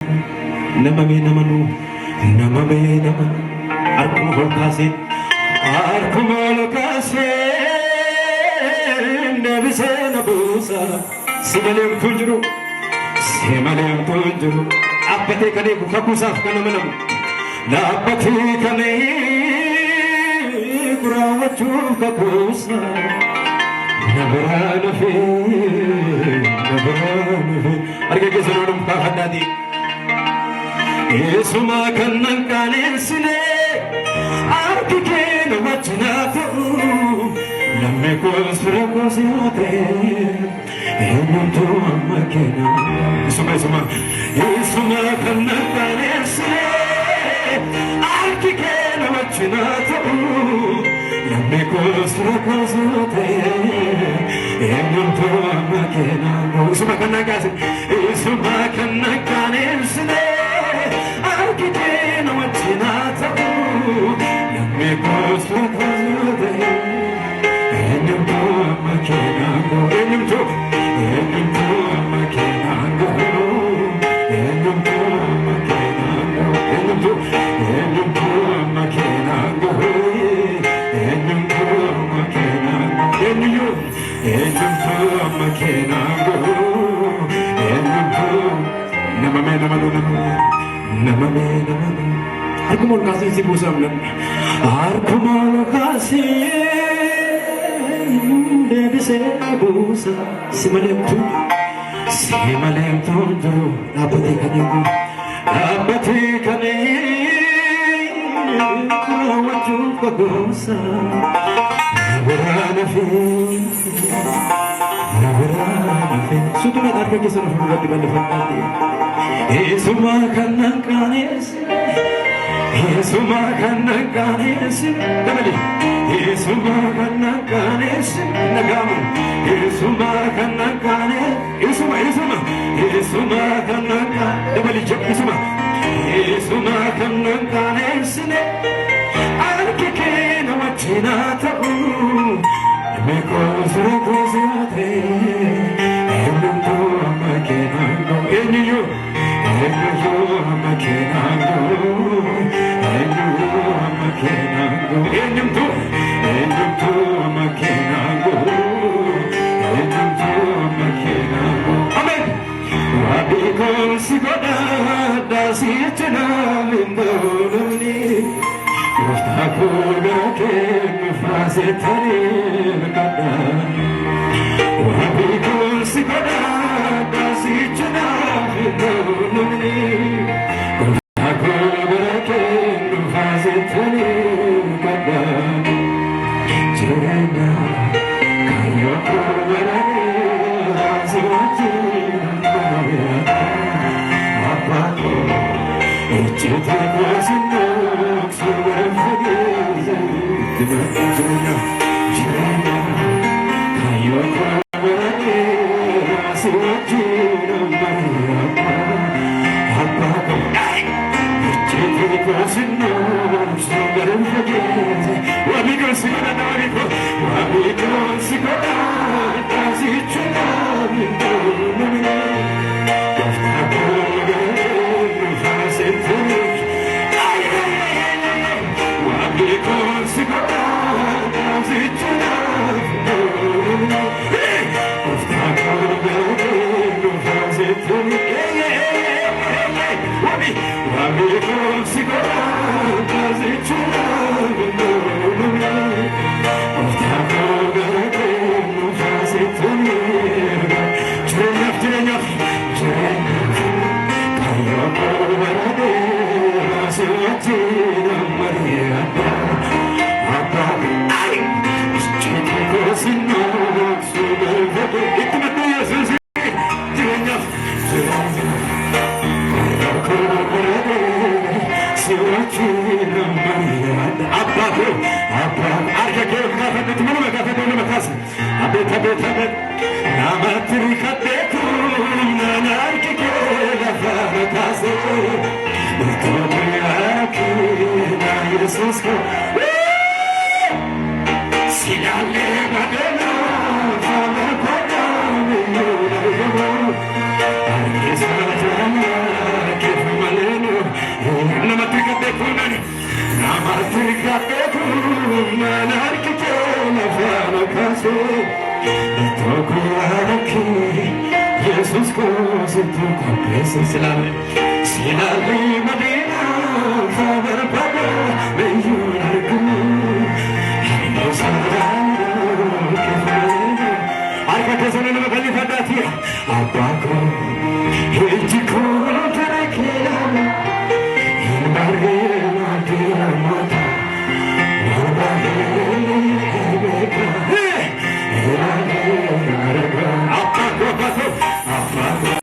nama me namanu arkuma holkaase nabise nabusa simalem tunjuru abbate kane bukakusaf kana manamu na abbate kane kurawachu kakusa nabarana fe arge ke sanadum ka hadadi Esuma kannan kanesine arkike no machinatu lamme ko sura ko siate emuntu amakena esuma kannan kanesine arkike no machinatu lamme ko sura ko siate emuntu amakena esuma kannan kanesine Arkumol kasih si busam lan Arkumol kasih Debi se busa Simalem tunjuru Labati kane Kawaju kagusa Nabarana fi Sutuna darka kisana Fumugati banda fantati Esuma kannan kanes Esuma kannan kanes Damali Esuma kannan kanes Nagamu Esuma kannan kanes Esuma kannan kanes Damali jab Esuma kannan kanes Arkike na machina tabu Meko sura kozate Emunto amakenango Enyu Amen. Wabikon sigoda dasitna lindoluni Mustakur ke mufase tare kada Wabikon sigoda dasitna lindoluni Mustakur ke mufase tare kada Jirena kayo kumarane Azwati Apako Echete kwasino Jirena kayo kumarane Azwati Apako Echete kwasino Wabikon sigoda nawariko Wabikon sigoda Tazichuna Mindolumine Gaftakoga Nufasetuni Wabikon sigoda Tazichuna Mindolumine Gaftakoga Nufasetuni Wabikon sigoda Tazichuna Mindolumine Sigalle ስትቆደስ ስላለ ስላለ መዲና ፈበርበረ ልዩ አርግሙ አርከከሰነን መከሊ ፈዳት አባኮ እጅኮ ተረክላ ይንባርገ